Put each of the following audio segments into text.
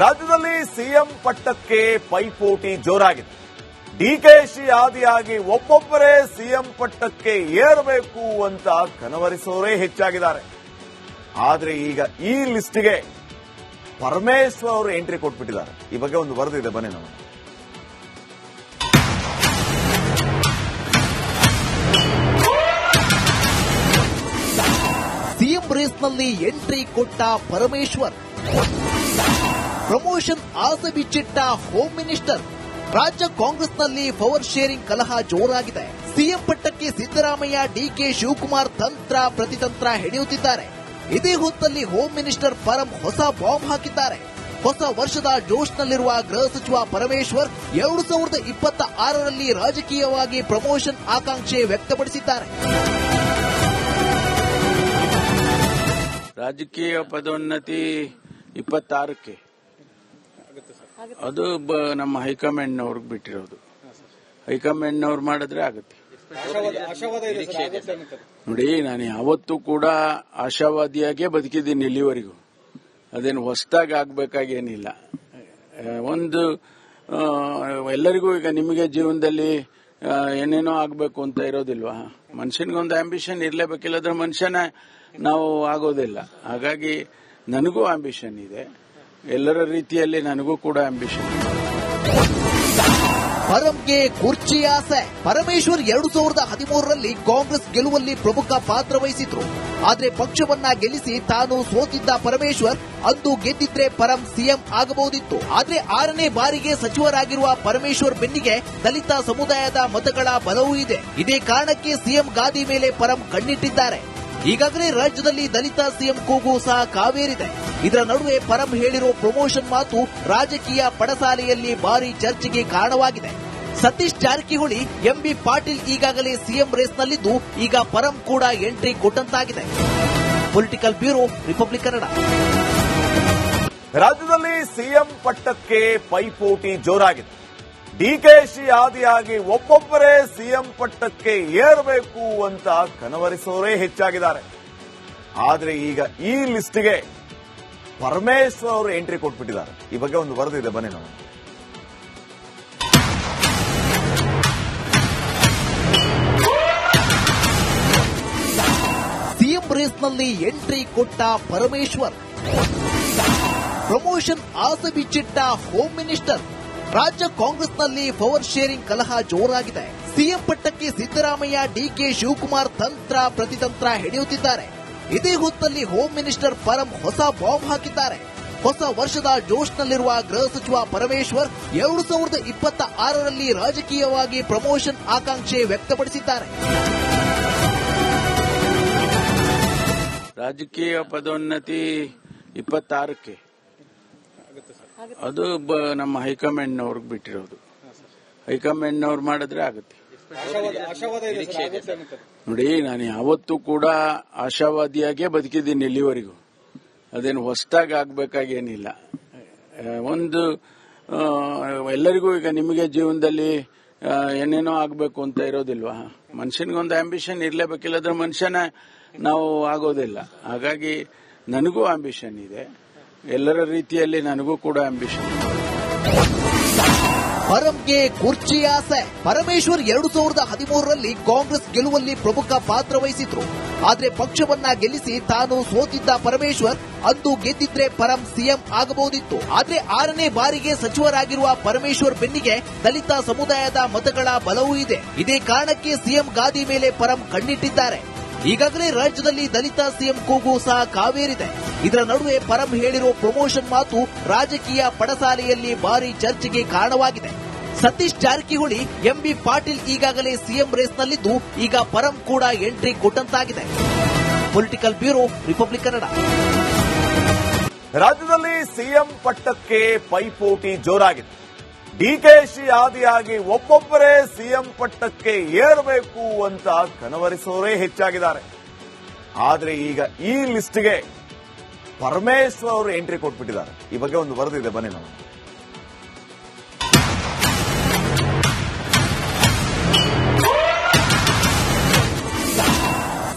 ರಾಜ್ಯದಲ್ಲಿ ಸಿಎಂ ಪಟ್ಟಕ್ಕೆ ಪೈಪೋಟಿ ಜೋರಾಗಿದೆ. ಡಿಕೆಶಿ ಆದಿಯಾಗಿ ಒಬ್ಬೊಬ್ಬರೇ ಸಿಎಂ ಪಟ್ಟಕ್ಕೆ ಏರಬೇಕು ಅಂತ ಕನವರಿಸೋರೇ ಹೆಚ್ಚಾಗಿದ್ದಾರೆ. ಆದ್ರೆ ಈಗ ಈ ಲಿಸ್ಟ್ಗೆ ಪರಮೇಶ್ವರ್ ಅವರು ಎಂಟ್ರಿ ಕೊಟ್ಬಿಟ್ಟಿದ್ದಾರೆ. ಈ ಬಗ್ಗೆ ಒಂದು ವರದಿ ಇದೆ, ಬನ್ನಿ ನಾವು. ಸಿಎಂ ರೇಸ್ನಲ್ಲಿ ಎಂಟ್ರಿ ಕೊಟ್ಟ ಪರಮೇಶ್ವರ್, ಪ್ರಮೋಷನ್ ಆಸೆ ಬಿಚ್ಚಿಟ್ಟ ಹೋಮ್ ಮಿನಿಸ್ಟರ್. ರಾಜ್ಯ ಕಾಂಗ್ರೆಸ್ನಲ್ಲಿ ಪವರ್ ಶೇರಿಂಗ್ ಕಲಹ ಜೋರಾಗಿದೆ. ಸಿಎಂ ಪಟ್ಟಕ್ಕೆ ಸಿದ್ದರಾಮಯ್ಯ, ಡಿಕೆ ಶಿವಕುಮಾರ್ ತಂತ್ರ ಪ್ರತಿತಂತ್ರ ಹೆಣೆಯುತ್ತಿದ್ದಾರೆ. ಇದೇ ಹೊತ್ತಲ್ಲಿ ಹೋಮ್ ಮಿನಿಸ್ಟರ್ ಪರಂ ಹೊಸ ಬಾಂಬ್ ಹಾಕಿದ್ದಾರೆ. ಹೊಸ ವರ್ಷದ ಜೋಶ್ನಲ್ಲಿರುವ ಗೃಹ ಸಚಿವ ಪರಮೇಶ್ವರ್ 2026ರಲ್ಲಿ ರಾಜಕೀಯವಾಗಿ ಪ್ರಮೋಷನ್ ಆಕಾಂಕ್ಷೆ ವ್ಯಕ್ತಪಡಿಸಿದ್ದಾರೆ. ರಾಜಕೀಯ ಪದೋನ್ನತಿ 26ಕ್ಕೆ ಅದು ನಮ್ಮ ಹೈಕಮಾಂಡ್ನವ್ರಿಗೆ ಬಿಟ್ಟಿರೋದು. ಹೈಕಮಾಂಡ್ನವ್ರು ಮಾಡಿದ್ರೆ ಆಗುತ್ತೆ. ನೋಡಿ, ನಾನು ಯಾವತ್ತೂ ಕೂಡ ಆಶಾವಾದಿಯಾಗೇ ಬದುಕಿದ್ದೀನಿ ಇಲ್ಲಿವರೆಗೂ. ಅದೇನು ಹೊಸದಾಗಿ ಆಗ್ಬೇಕಾಗೇನಿಲ್ಲ. ಒಂದು ಎಲ್ಲರಿಗೂ ಈಗ ನಿಮಗೆ ಜೀವನದಲ್ಲಿ ಏನೇನೋ ಆಗ್ಬೇಕು ಅಂತ ಇರೋದಿಲ್ವಾ? ಮನುಷ್ಯನಿಗೊಂದು ಆಂಬಿಷನ್ ಇರಲೇಬೇಕಿಲ್ಲದ್ರೆ ಮನುಷ್ಯನ ನಾವು ಆಗೋದಿಲ್ಲ. ಹಾಗಾಗಿ ನನಗೂ ಆಂಬಿಷನ್ ಇದೆ, ಎಲ್ಲರ ರೀತಿಯಲ್ಲಿ ನನಗೂ ಕೂಡ ಆಂಬಿಷನ್ ಇದೆ. ಪರಂಗೆ ಕುರ್ಚಿ ಆಸೆ. ಪರಮೇಶ್ವರ್ 2013ರಲ್ಲಿ ಕಾಂಗ್ರೆಸ್ ಗೆಲುವಲ್ಲಿ ಪ್ರಮುಖ ಪಾತ್ರ ವಹಿಸಿದ್ರು. ಆದ್ರೆ ಪಕ್ಷವನ್ನ ಗೆಲ್ಲಿಸಿ ತಾನು ಸೋತಿದ್ದ ಪರಮೇಶ್ವರ್ ಅಂದು ಗೆದ್ದಿದ್ರೆ ಪರಂ ಸಿಎಂ ಆಗಬಹುದಿತ್ತು. ಆದ್ರೆ 6ನೇ ಬಾರಿಗೆ ಸಚಿವರಾಗಿರುವ ಪರಮೇಶ್ವರ್ ಬೆನ್ನಿಗೆ ದಲಿತ ಸಮುದಾಯದ ಮತಗಳ ಬಲವೂ ಇದೆ. ಇದೇ ಕಾರಣಕ್ಕೆ ಸಿಎಂ ಗಾದಿ ಮೇಲೆ ಪರಂ ಕಣ್ಣಿಟ್ಟಿದ್ದಾರೆ. ಈಗಾಗಲೇ ರಾಜ್ಯದಲ್ಲಿ ದಲಿತ ಸಿಎಂ ಕೂಗು ಸಹ ಕಾವೇರಿದೆ. ಇದರ ನಡುವೆ ಪರಂ ಹೇಳಿರೋ ಪ್ರಮೋಷನ್ ಮಾತು ರಾಜಕೀಯ ಪಡಸಾಲೆಯಲ್ಲಿ ಭಾರಿ ಚರ್ಚೆಗೆ ಕಾರಣವಾಗಿದೆ. ಸತೀಶ್ ಜಾರಕಿಹೊಳಿ, ಎಂಬಿ ಪಾಟೀಲ್ ಈಗಾಗಲೇ ಸಿಎಂ ರೇಸ್ನಲ್ಲಿದ್ದು ಈಗ ಪರಂ ಕೂಡ ಎಂಟ್ರಿ ಕೊಟ್ಟಂತಾಗಿದೆ. Political bureau, republic Kannada. ರಾಜ್ಯದಲ್ಲಿ ಸಿಎಂ ಪಟ್ಟಕ್ಕೆ ಪೈಪೋಟಿ ಜೋರಾಗಿದೆ. ಡಿಕೆಶಿ ಆದಿಯಾಗಿ ಒಬ್ಬೊಬ್ಬರೇ ಸಿಎಂ ಪಟ್ಟಕ್ಕೆ ಏರಬೇಕು ಅಂತ ಕನವರಿಸೋರೇ ಹೆಚ್ಚಾಗಿದ್ದಾರೆ. ಆದ್ರೆ ಈಗ ಈ ಲಿಸ್ಟ್ಗೆ ಪರಮೇಶ್ವರ್ ಅವರು ಎಂಟ್ರಿ ಕೊಟ್ಬಿಟ್ಟಿದ್ದಾರೆ. ಈ ಬಗ್ಗೆ ಒಂದು ವರದಿ ಇದೆ, ಬನ್ನಿ ನಾವು. ಸಿಎಂ ರೇಸ್ನಲ್ಲಿ ಎಂಟ್ರಿ ಕೊಟ್ಟ ಪರಮೇಶ್ವರ್, ಪ್ರಮೋಷನ್ ಆಸೆ ಬಿಚ್ಚಿಟ್ಟ ಹೋಮ್ ಮಿನಿಸ್ಟರ್. ರಾಜ್ಯ ಕಾಂಗ್ರೆಸ್ನಲ್ಲಿ ಪವರ್ ಶೇರಿಂಗ್ ಕಲಹ ಜೋರಾಗಿದೆ. ಸಿಎಂ ಪಟ್ಟಕ್ಕೆ ಸಿದ್ದರಾಮಯ್ಯ, ಡಿಕೆ ಶಿವಕುಮಾರ್ ತಂತ್ರ ಪ್ರತಿತಂತ್ರ ಹೆಣೆಯುತ್ತಿದ್ದಾರೆ. ಇದೇ ಹೊತ್ತಲ್ಲಿ ಹೋಮ್ ಮಿನಿಸ್ಟರ್ ಪರಂ ಹೊಸ ಬಾಂಬ್ ಹಾಕಿದ್ದಾರೆ. ಹೊಸ ವರ್ಷದ ಜೋಶ್ನಲ್ಲಿರುವ ಗೃಹ ಸಚಿವ ಪರಮೇಶ್ವರ್ 2026ರಲ್ಲಿ ರಾಜಕೀಯವಾಗಿ ಪ್ರಮೋಷನ್ ಆಕಾಂಕ್ಷೆ ವ್ಯಕ್ತಪಡಿಸಿದ್ದಾರೆ. ರಾಜಕೀಯ ಪದೋನ್ನತಿ 26ಕ್ಕೆ ಅದು ನಮ್ಮ ಹೈಕಮಾಂಡ್ನವ್ರಿಗೆ ಬಿಟ್ಟಿರೋದು. ಹೈಕಮಾಂಡ್ನವ್ರು ಮಾಡಿದ್ರೆ ಆಗುತ್ತೆ. ನೋಡಿ, ನಾನು ಯಾವತ್ತೂ ಕೂಡ ಆಶಾವಾದಿಯಾಗೇ ಬದುಕಿದ್ದೀನಿ ಇಲ್ಲಿವರೆಗೂ. ಅದೇನು ಹೊಸದಾಗಿ ಆಗ್ಬೇಕಾಗೇನಿಲ್ಲ. ಒಂದು ಎಲ್ಲರಿಗೂ ಈಗ ನಿಮಗೆ ಜೀವನದಲ್ಲಿ ಏನೇನೋ ಆಗ್ಬೇಕು ಅಂತ ಇರೋದಿಲ್ವಾ? ಮನುಷ್ಯನಿಗೊಂದು ಆಂಬಿಷನ್ ಇರಲೇಬೇಕಿಲ್ಲದ್ರೆ ಮನುಷ್ಯನ ನಾವು ಆಗೋದಿಲ್ಲ. ಹಾಗಾಗಿ ನನಗೂ ಆಂಬಿಷನ್ ಇದೆ, ಎಲ್ಲರ ರೀತಿಯಲ್ಲಿ ನನಗೂ ಕೂಡ ಆಂಬಿಷನ್ ಇದೆ. ಪರಂಗೆ ಕುರ್ಚಿ ಆಸೆ. ಪರಮೇಶ್ವರ್ 2013ರಲ್ಲಿ ಕಾಂಗ್ರೆಸ್ ಗೆಲುವಲ್ಲಿ ಪ್ರಮುಖ ಪಾತ್ರ ವಹಿಸಿದ್ರು. ಆದ್ರೆ ಪಕ್ಷವನ್ನ ಗೆಲ್ಲಿಸಿ ತಾನು ಸೋತಿದ್ದ ಪರಮೇಶ್ವರ್ ಅಂದು ಗೆದ್ದಿದ್ರೆ ಪರಂ ಸಿಎಂ ಆಗಬಹುದಿತ್ತು. ಆದ್ರೆ 6ನೇ ಬಾರಿಗೆ ಸಚಿವರಾಗಿರುವ ಪರಮೇಶ್ವರ್ ಬೆನ್ನಿಗೆ ದಲಿತ ಸಮುದಾಯದ ಮತಗಳ ಬಲವೂ ಇದೆ. ಇದೇ ಕಾರಣಕ್ಕೆ ಸಿಎಂ ಗಾದಿ ಮೇಲೆ ಪರಂ ಕಣ್ಣಿಟ್ಟಿದ್ದಾರೆ. ಈಗಾಗಲೇ ರಾಜ್ಯದಲ್ಲಿ ದಲಿತ ಸಿಎಂ ಕೂಗು ಸಹ ಕಾವೇರಿದೆ. ಇದರ ನಡುವೆ ಪರಂ ಹೇಳಿರೋ ಪ್ರಮೋಷನ್ ಮಾತು ರಾಜಕೀಯ ಪಡಸಾಲೆಯಲ್ಲಿ ಭಾರಿ ಚರ್ಚೆಗೆ ಕಾರಣವಾಗಿದೆ. ಸತೀಶ್ ಜಾರಕಿಹೊಳಿ, ಎಂಬಿ ಪಾಟೀಲ್ ಈಗಾಗಲೇ ಸಿಎಂ ರೇಸ್ನಲ್ಲಿದ್ದು ಈಗ ಪರಂ ಕೂಡ ಎಂಟ್ರಿ ಕೊಟ್ಟಂತಾಗಿದೆ. Political bureau, republic Kannada. ರಾಜ್ಯದಲ್ಲಿ ಸಿಎಂ ಪಟ್ಟಕ್ಕೆ ಪೈಪೋಟಿ ಜೋರಾಗಿದೆ. ಡಿಕೆಶಿ ಆದಿಯಾಗಿ ಒಬ್ಬೊಬ್ಬರೇ ಸಿಎಂ ಪಟ್ಟಕ್ಕೆ ಏರಬೇಕು ಅಂತ ಕನವರಿಸೋರೇ ಹೆಚ್ಚಾಗಿದ್ದಾರೆ. ಆದ್ರೆ ಈಗ ಈ ಲಿಸ್ಟ್ಗೆ ಪರಮೇಶ್ವರ್ ಅವರು ಎಂಟ್ರಿ ಕೊಟ್ಬಿಟ್ಟಿದ್ದಾರೆ. ಈ ಬಗ್ಗೆ ಒಂದು ವರದಿ ಇದೆ, ಬನ್ನಿ ನಾವು.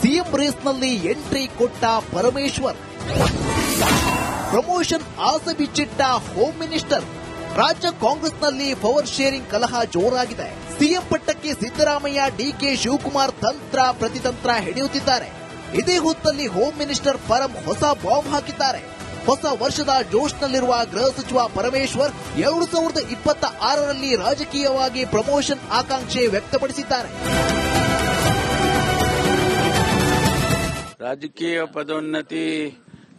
ಸಿಎಂ ರೇಸ್ನಲ್ಲಿ ಎಂಟ್ರಿ ಕೊಟ್ಟ ಪರಮೇಶ್ವರ್, ಪ್ರಮೋಷನ್ ಆಸೆ ಬಿಚ್ಚಿಟ್ಟ ಹೋಮ್ ಮಿನಿಸ್ಟರ್. ರಾಜ್ಯ ಕಾಂಗ್ರೆಸ್ನಲ್ಲಿ ಪವರ್ ಶೇರಿಂಗ್ ಕಲಹ ಜೋರಾಗಿದೆ. ಸಿಎಂ ಪಟ್ಟಕ್ಕೆ ಸಿದ್ದರಾಮಯ್ಯ, ಡಿಕೆ ಶಿವಕುಮಾರ್ ತಂತ್ರ ಪ್ರತಿತಂತ್ರ ಹೆಣೆಯುತ್ತಿದ್ದಾರೆ. ಇದೇ ಹೊತ್ತಲ್ಲಿ ಹೋಮ್ ಮಿನಿಸ್ಟರ್ ಪರಂ ಹೊಸ ಬಾಂಬ್ ಹಾಕಿದ್ದಾರೆ. ಹೊಸ ವರ್ಷದ ಜೋಶ್ನಲ್ಲಿರುವ ಗೃಹ ಸಚಿವ ಪರಮೇಶ್ವರ್ 2026ರಲ್ಲಿ ರಾಜಕೀಯವಾಗಿ ಪ್ರಮೋಷನ್ ಆಕಾಂಕ್ಷೆ ವ್ಯಕ್ತಪಡಿಸಿದ್ದಾರೆ. ರಾಜಕೀಯ ಪದೋನ್ನತಿ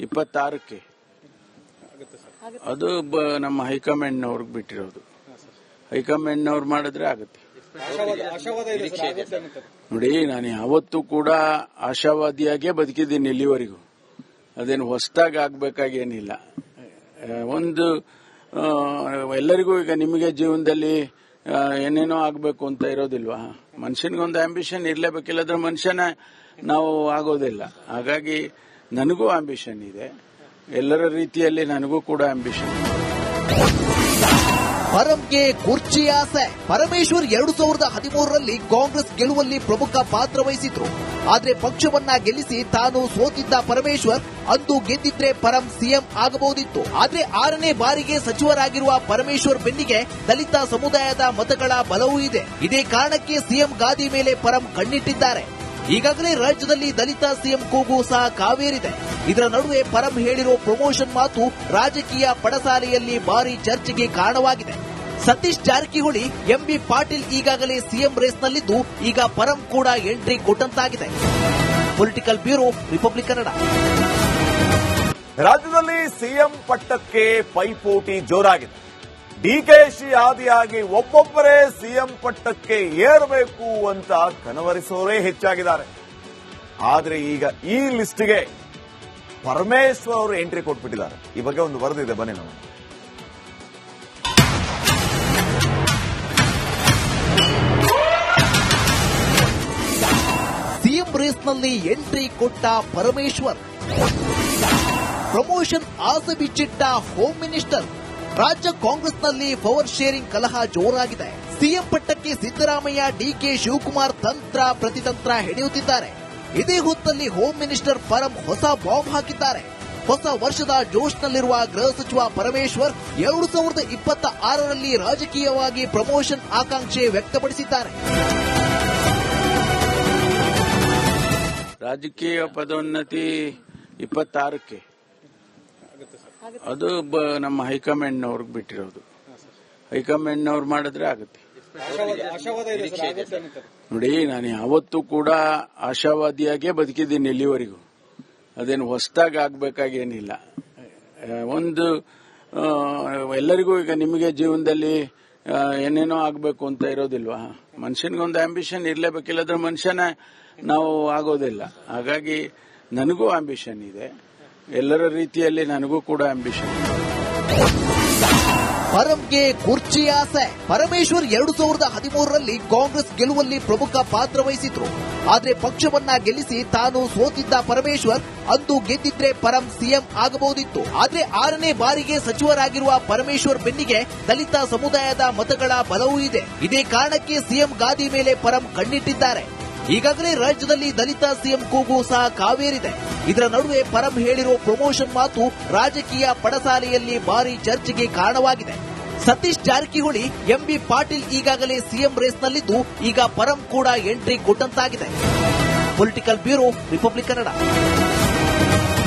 26ಕ್ಕೆ ಅದು ನಮ್ಮ ಹೈಕಮಾಂಡ್ನವ್ರಿಗೆ ಬಿಟ್ಟಿರೋದು. ಹೈಕಮಾಂಡ್ನವ್ರು ಮಾಡಿದ್ರೆ ಆಗುತ್ತೆ. ನೋಡಿ, ನಾನು ಯಾವತ್ತೂ ಕೂಡ ಆಶಾವಾದಿಯಾಗೇ ಬದುಕಿದ್ದೀನಿ ಇಲ್ಲಿವರೆಗೂ. ಅದೇನು ಹೊಸದಾಗಿ ಆಗ್ಬೇಕಾಗೇನಿಲ್ಲ. ಒಂದು ಎಲ್ಲರಿಗೂ ಈಗ ನಿಮಗೆ ಜೀವನದಲ್ಲಿ ಏನೇನೋ ಆಗಬೇಕು ಅಂತ ಇರೋದಿಲ್ವಾ? ಮನುಷ್ಯನಿಗೊಂದು ಆಂಬಿಷನ್ ಇರಲೇಬೇಕಿಲ್ಲದ್ರೆ ಮನುಷ್ಯನ ನಾವು ಆಗೋದಿಲ್ಲ. ಹಾಗಾಗಿ ನನಗೂ ಆಂಬಿಷನ್ ಇದೆ, ಎಲ್ಲರ ರೀತಿಯಲ್ಲಿ ನನಗೂ ಕೂಡ ಆಂಬಿಷನ್ ಇದೆ. ಪರಂಗೆ ಕುರ್ಚಿ ಆಸೆ. ಪರಮೇಶ್ವರ್ 2013ರಲ್ಲಿ ಕಾಂಗ್ರೆಸ್ ಗೆಲುವಲ್ಲಿ ಪ್ರಮುಖ ಪಾತ್ರ ವಹಿಸಿದ್ರು. ಆದ್ರೆ ಪಕ್ಷವನ್ನ ಗೆಲ್ಲಿಸಿ ತಾನು ಸೋತಿದ್ದ ಪರಮೇಶ್ವರ್ ಅಂದು ಗೆದ್ದಿದ್ರೆ ಪರಂ ಸಿಎಂ ಆಗಬಹುದಿತ್ತು. ಆದ್ರೆ 6ನೇ ಬಾರಿಗೆ ಸಚಿವರಾಗಿರುವ ಪರಮೇಶ್ವರ್ ಬೆನ್ನಿಗೆ ದಲಿತ ಸಮುದಾಯದ ಮತಗಳ ಬಲವೂ ಇದೆ. ಇದೇ ಕಾರಣಕ್ಕೆ ಸಿಎಂ ಗಾದಿ ಮೇಲೆ ಪರಂ ಕಣ್ಣಿಟ್ಟಿದ್ದಾರೆ. ಈಗಾಗಲೇ ರಾಜ್ಯದಲ್ಲಿ ದಲಿತ ಸಿಎಂ ಕೂಗು ಸಹ ಕಾವೇರಿದೆ. ಇದರ ನಡುವೆ ಪರಂ ಹೇಳಿರೋ ಪ್ರಮೋಷನ್ ಮಾತು ರಾಜಕೀಯ ಪಡಸಾಲೆಯಲ್ಲಿ ಭಾರಿ ಚರ್ಚೆಗೆ ಕಾರಣವಾಗಿದೆ. ಸತೀಶ್ ಜಾರಕಿಹೊಳಿ, ಎಂಬಿ ಪಾಟೀಲ್ ಈಗಾಗಲೇ ಸಿಎಂ ರೇಸ್ನಲ್ಲಿದ್ದು ಈಗ ಪರಂ ಕೂಡ ಎಂಟ್ರಿ ಕೊಟ್ಟಂತಾಗಿದೆ. Political bureau, republic Kannada. ರಾಜ್ಯದಲ್ಲಿ ಸಿಎಂ ಪಟ್ಟಕ್ಕೆ ಪೈಪೋಟಿ ಜೋರಾಗಿದೆ. ಡಿಕೆಶಿ ಆದಿಯಾಗಿ ಒಬ್ಬೊಬ್ಬರೇ ಸಿಎಂ ಪಟ್ಟಕ್ಕೆ ಏರಬೇಕು ಅಂತ ಕನವರಿಸೋರೇ ಹೆಚ್ಚಾಗಿದ್ದಾರೆ. ಆದ್ರೆ ಈಗ ಈ ಲಿಸ್ಟ್ಗೆ ಪರಮೇಶ್ವರ್ ಅವರು ಎಂಟ್ರಿ ಕೊಟ್ಬಿಟ್ಟಿದ್ದಾರೆ. ಈ ಬಗ್ಗೆ ಒಂದು ವರದಿದೆ, ಬನ್ನಿ ನಾವು. ಸಿಎಂ ರೇಸ್ನಲ್ಲಿ ಎಂಟ್ರಿ ಕೊಟ್ಟ ಪರಮೇಶ್ವರ್. ಪ್ರಮೋಷನ್ ಆಸೆ ಬಿಚ್ಚಿಟ್ಟ ಹೋಮ್ ಮಿನಿಸ್ಟರ್. ರಾಜ್ಯ ಕಾಂಗ್ರೆಸ್ನಲ್ಲಿ ಪವರ್ ಶೇರಿಂಗ್ ಕಲಹ ಜೋರಾಗಿದೆ. ಸಿಎಂ ಪಟ್ಟಕ್ಕೆ ಸಿದ್ದರಾಮಯ್ಯ, ಡಿಕೆ ಶಿವಕುಮಾರ್ ತಂತ್ರ ಪ್ರತಿತಂತ್ರ ಹೆಣೆಯುತ್ತಿದ್ದಾರೆ. ಇದೇ ಹೊತ್ತಲ್ಲಿ ಹೋಮ್ ಮಿನಿಸ್ಟರ್ ಪರಂ ಹೊಸ ಬಾಂಬ್ ಹಾಕಿದ್ದಾರೆ. ಹೊಸ ವರ್ಷದ ಜೋಶ್ನಲ್ಲಿರುವ ಗೃಹ ಸಚಿವ ಪರಮೇಶ್ವರ್ 2026ರಲ್ಲಿ ರಾಜಕೀಯವಾಗಿ ಪ್ರಮೋಷನ್ ಆಕಾಂಕ್ಷೆ ವ್ಯಕ್ತಪಡಿಸಿದ್ದಾರೆ. ರಾಜಕೀಯ ಪದೋನ್ನತಿ 26ಕ್ಕೆ ಅದು ನಮ್ಮ ಹೈಕಮಾಂಡ್ನವ್ರಿಗೆ ಬಿಟ್ಟಿರೋದು. ಹೈಕಮಾಂಡ್ನವ್ರು ಮಾಡಿದ್ರೆ ಆಗುತ್ತೆ. ನೋಡಿ, ನಾನು ಯಾವತ್ತೂ ಕೂಡ ಆಶಾವಾದಿಯಾಗೇ ಬದುಕಿದ್ದೀನಿ ಇಲ್ಲಿವರೆಗೂ. ಅದೇನು ಹೊಸದಾಗಿ ಆಗ್ಬೇಕಾಗೇನಿಲ್ಲ. ಒಂದು ಎಲ್ಲರಿಗೂ ಈಗ ನಿಮಗೆ ಜೀವನದಲ್ಲಿ ಏನೇನೋ ಆಗಬೇಕು ಅಂತ ಇರೋದಿಲ್ವಾ? ಮನುಷ್ಯನಿಗೊಂದು ಆಂಬಿಷನ್ ಇರಲೇಬೇಕಿಲ್ಲದ್ರೆ ಮನುಷ್ಯನ ನಾವು ಆಗೋದಿಲ್ಲ. ಹಾಗಾಗಿ ನನಗೂ ಆಂಬಿಷನ್ ಇದೆ, ಎಲ್ಲರ ರೀತಿಯಲ್ಲಿ ನನಗೂ ಕೂಡ ಆಂಬಿಷನ್ ಇದೆ. ಪರಂಗೆ ಕುರ್ಚಿ ಆಸೆ. ಪರಮೇಶ್ವರ್ 2013ರಲ್ಲಿ ಕಾಂಗ್ರೆಸ್ ಗೆಲುವಲ್ಲಿ ಪ್ರಮುಖ ಪಾತ್ರ ವಹಿಸಿದ್ರು. ಆದ್ರೆ ಪಕ್ಷವನ್ನ ಗೆಲ್ಲಿಸಿ ತಾನು ಸೋತಿದ್ದ ಪರಮೇಶ್ವರ್ ಅಂದು ಗೆದ್ದಿದ್ರೆ ಪರಂ ಸಿಎಂ ಆಗಬಹುದಿತ್ತು. ಆದ್ರೆ 6ನೇ ಬಾರಿಗೆ ಸಚಿವರಾಗಿರುವ ಪರಮೇಶ್ವರ್ ಬೆನ್ನಿಗೆ ದಲಿತ ಸಮುದಾಯದ ಮತಗಳ ಬಲವೂ ಇದೆ. ಇದೇ ಕಾರಣಕ್ಕೆ ಸಿಎಂ ಗಾದಿ ಮೇಲೆ ಪರಂ ಕಣ್ಣಿಟ್ಟಿದ್ದಾರೆ. ಈಗಾಗಲೇ ರಾಜ್ಯದಲ್ಲಿ ದಲಿತ ಸಿಎಂ ಕೂಗು ಸಹ ಕಾವೇರಿದೆ. ಇದರ ನಡುವೆ ಪರಂ ಹೇಳಿರೋ ಪ್ರಮೋಷನ್ ಮಾತು ರಾಜಕೀಯ ಪಡಸಾಲೆಯಲ್ಲಿ ಭಾರಿ ಚರ್ಚೆಗೆ ಕಾರಣವಾಗಿದೆ. ಸತೀಶ್ ಜಾರಕಿಹೊಳಿ, ಎಂಬಿ ಪಾಟೀಲ್ ಈಗಾಗಲೇ ಸಿಎಂ ರೇಸ್ನಲ್ಲಿದ್ದು ಈಗ ಪರಂ ಕೂಡ ಎಂಟ್ರಿ ಕೊಟ್ಟಂತಾಗಿದೆ. Political bureau, republic Kannada.